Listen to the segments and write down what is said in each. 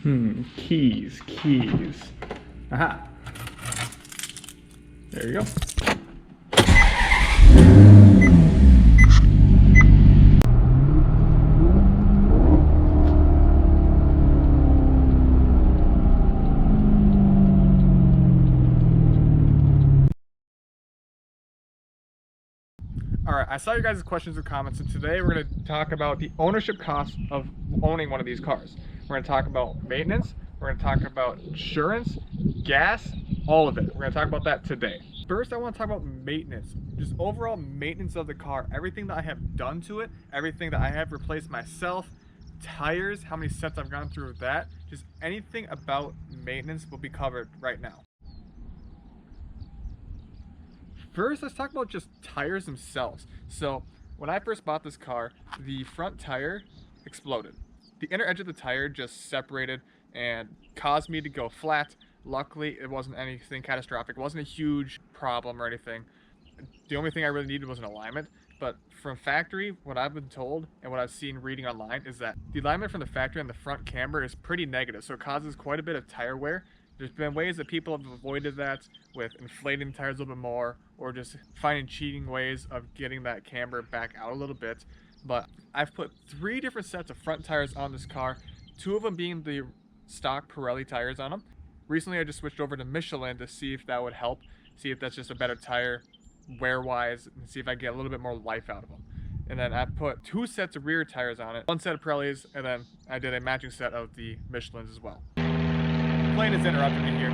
Keys. Aha. There you go. Alright, I saw your guys' questions and comments, and today we're going to talk about the ownership cost of owning one of these cars. We're going to talk about maintenance, we're going to talk about insurance, gas, all of it. We're going to talk about that today. First, I want to talk about maintenance. Just overall maintenance of the car. Everything that I have done to it, everything that I have replaced myself, tires, how many sets I've gone through with that, just anything about maintenance will be covered right now. First, let's talk about just tires themselves. So, when I first bought this car, the front tire exploded. The inner edge of the tire just separated and caused me to go flat. Luckily, it wasn't anything catastrophic. It wasn't a huge problem or anything. The only thing I really needed was an alignment. But from factory, what I've been told and what I've seen reading online is that the alignment from the factory on the front camber is pretty negative, so it causes quite a bit of tire wear. There's been ways that people have avoided that with inflating the tires a little bit more or just finding cheating ways of getting that camber back out a little bit. But I've put 3 different sets of front tires on this car, 2 of them being the stock Pirelli tires on them. Recently I just switched over to Michelin to see if that would help, see if that's just a better tire wear-wise, and see if I get a little bit more life out of them. And then I put 2 sets of rear tires on it, 1 set of Pirellis, and then I did a matching set of the Michelins as well. Plane is interrupting me here.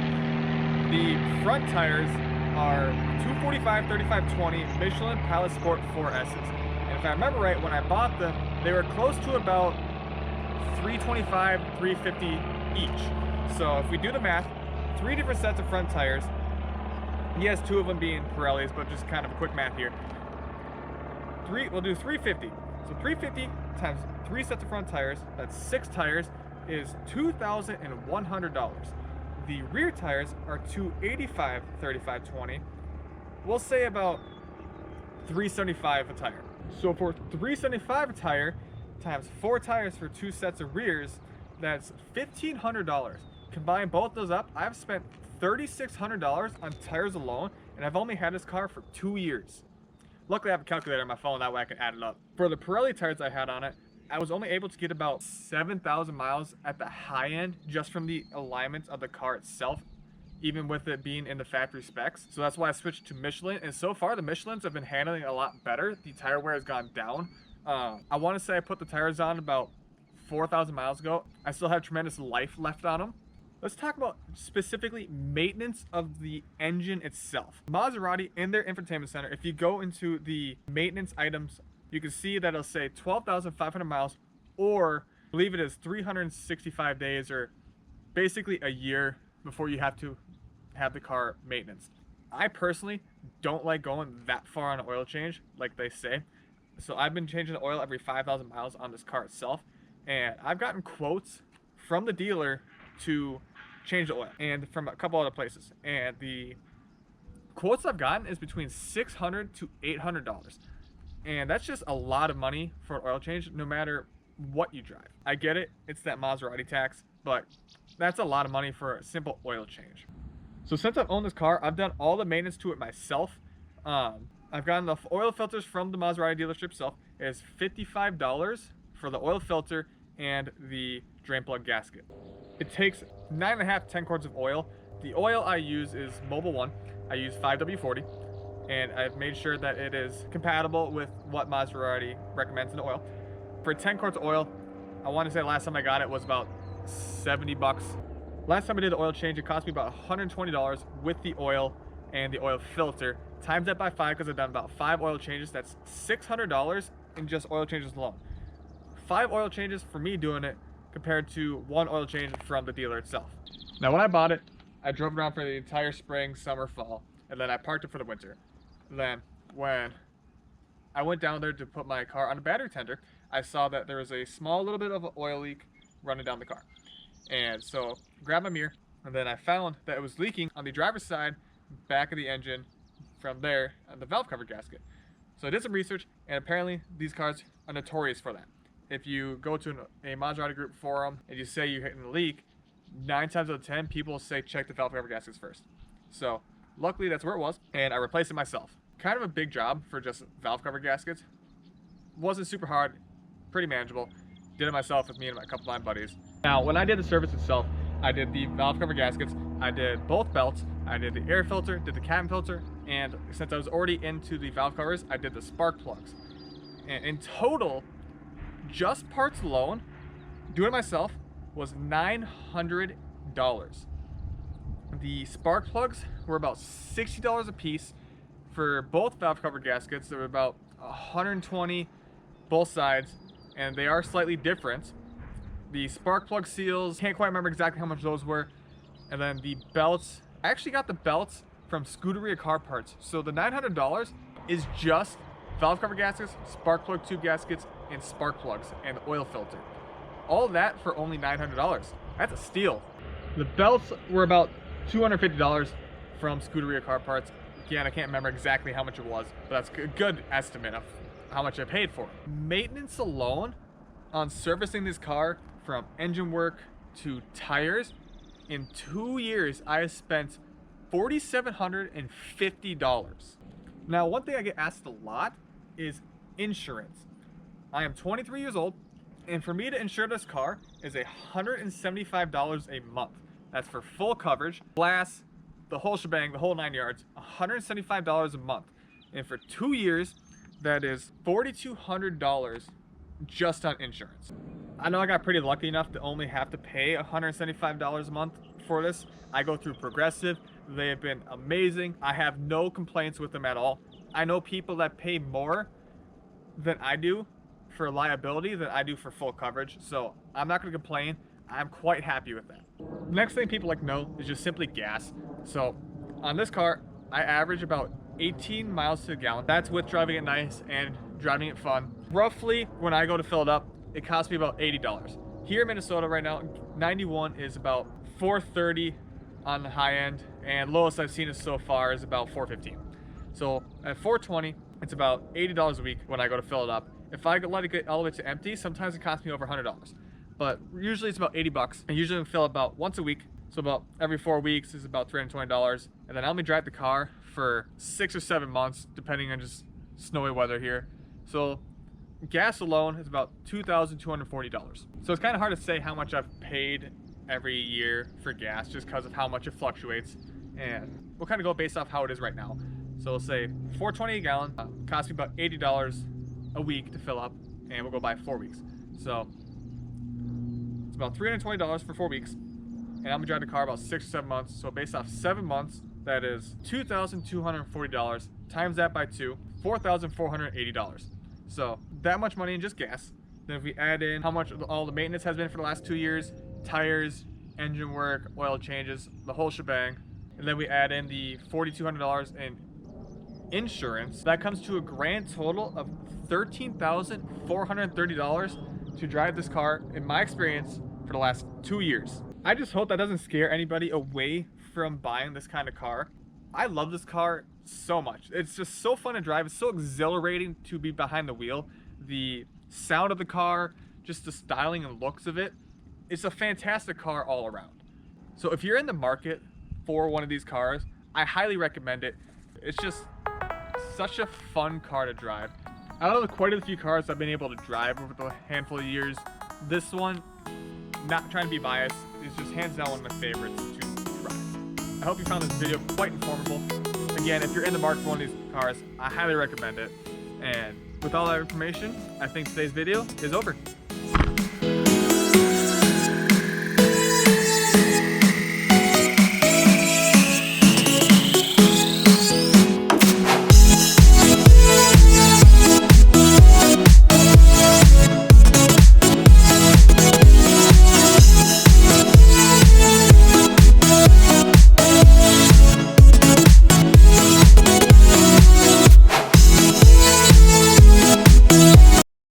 The front tires are 245 3520 Michelin Pilot Sport 4S's. And if I remember right, when I bought them, they were close to about 325 350 each. So if we do the math, 3 different sets of front tires, yes, 2 of them being Pirellis, but just kind of a quick math here. We'll do 350. So 350 times 3 sets of front tires, that's 6 tires, is $2,100. The rear tires are 285 3520. We'll say about $375 a tire. So for $375 a tire times 4 tires for 2 sets of rears, that's $1,500. Combine both those up, I've spent $3,600 on tires alone, and I've only had this car for 2 years. Luckily I have a calculator on my phone, that way I can add it up. For the Pirelli tires I had on it, I was only able to get about 7,000 miles at the high end just from the alignment of the car itself, even with it being in the factory specs. So that's why I switched to Michelin, and so far the Michelins have been handling it a lot better. The tire wear has gone down. I want to say I put the tires on about 4,000 miles ago. I still have tremendous life left on them. Let's talk about specifically maintenance of the engine itself. Maserati, in their infotainment center, if you go into the maintenance items, you can see that it'll say 12,500 miles, or I believe it is 365 days, or basically a year before you have to have the car maintenance. I personally don't like going that far on an oil change, like they say. So I've been changing the oil every 5,000 miles on this car itself, and I've gotten quotes from the dealer to change the oil, and from a couple other places. And the quotes I've gotten is between $600 to $800. And that's just a lot of money for an oil change, no matter what you drive. I get it, it's that Maserati tax, but that's a lot of money for a simple oil change. So since I've owned this car, I've done all the maintenance to it myself. I've gotten the oil filters from the Maserati dealership itself. It is $55 for the oil filter and the drain plug gasket. It takes 9.5 to 10 quarts of oil. The oil I use is Mobil 1. I use 5W40. And I've made sure that it is compatible with what Maserati recommends in the oil. For 10 quarts of oil, I want to say last time I got it was about 70 bucks. Last time I did the oil change, it cost me about $120 with the oil and the oil filter. Times that by 5 because I've done about 5 oil changes. That's $600 in just oil changes alone. 5 oil changes for me doing it compared to 1 oil change from the dealer itself. Now when I bought it, I drove around for the entire spring, summer, fall, and then I parked it for the winter. Then when I went down there to put my car on a battery tender, I saw that there was a small little bit of an oil leak running down the car. And so I grabbed my mirror, and then I found that it was leaking on the driver's side, back of the engine, from there, on the valve cover gasket. So I did some research, and apparently these cars are notorious for that. If you go to a Maserati group forum and you say you're hitting a leak, 9 times out of 10, people say check the valve cover gaskets first. So luckily that's where it was, and I replaced it myself. Kind of a big job for just valve cover gaskets. Wasn't super hard, pretty manageable. Did it myself with me and a couple of my buddies. Now, when I did the service itself, I did the valve cover gaskets, I did both belts, I did the air filter, did the cabin filter, and since I was already into the valve covers, I did the spark plugs. And in total, just parts alone, doing it myself, was $900. The spark plugs were about $60 a piece for both valve cover gaskets. They were about $120 both sides, and they are slightly different. The spark plug seals, can't quite remember exactly how much those were. And then the belts, I actually got the belts from Scuderia Car Parts. So the $900 is just valve cover gaskets, spark plug tube gaskets, and spark plugs, and the oil filter. All that for only $900. That's a steal. The belts were about $250 from Scuderia Car Parts. Again, I can't remember exactly how much it was, but that's a good estimate of how much I paid for it. Maintenance alone on servicing this car, from engine work to tires, in 2 years I have spent $4,750. Now, one thing I get asked a lot is insurance. I am 23 years old, and for me to insure this car is $175 a month. That's for full coverage, glass, the whole shebang, the whole 9 yards, $175 a month. And for 2 years, that is $4,200 just on insurance. I know I got pretty lucky enough to only have to pay $175 a month for this. I go through Progressive. They have been amazing. I have no complaints with them at all. I know people that pay more than I do for liability than I do for full coverage, so I'm not going to complain. I'm quite happy with that. Next thing people like to know is just simply gas. So on this car, I average about 18 miles to the gallon. That's with driving it nice and driving it fun. Roughly, when I go to fill it up, it costs me about $80. Here in Minnesota right now, 91 is about $430 on the high end, and lowest I've seen it so far is about $415. So at $420, it's about $80 a week when I go to fill it up. If I let it get all the way to empty, sometimes it costs me over $100. But usually it's about $80. I usually fill about once a week, so about every 4 weeks is about $320. And then I only drive the car for 6 or 7 months, depending on just snowy weather here. So gas alone is about $2,240. So it's kind of hard to say how much I've paid every year for gas just because of how much it fluctuates. And we'll kind of go based off how it is right now. So we'll say $4.20 a gallon, costs me about $80 a week to fill up, and we'll go by 4 weeks. So it's about $320 for 4 weeks, and I'm gonna drive the car about 6 or 7 months. So based off 7 months, that is $2,240. Times that by 2, $4,480. So that much money in just gas. Then if we add in how much all the maintenance has been for the last 2 years, tires, engine work, oil changes, the whole shebang, and then we add in the $4,200 in insurance, that comes to a grand total of $13,430 to drive this car, in my experience, for the last 2 years. I just hope that doesn't scare anybody away from buying this kind of car. I love this car so much. It's just so fun to drive. It's so exhilarating to be behind the wheel. The sound of the car, just the styling and looks of it. It's a fantastic car all around. So if you're in the market for one of these cars, I highly recommend it. It's just such a fun car to drive. Out of quite a few cars I've been able to drive over the handful of years, this one, not trying to be biased, is just hands down one of my favorites to drive. I hope you found this video quite informative. Again, if you're in the market for one of these cars, I highly recommend it. And with all that information, I think today's video is over.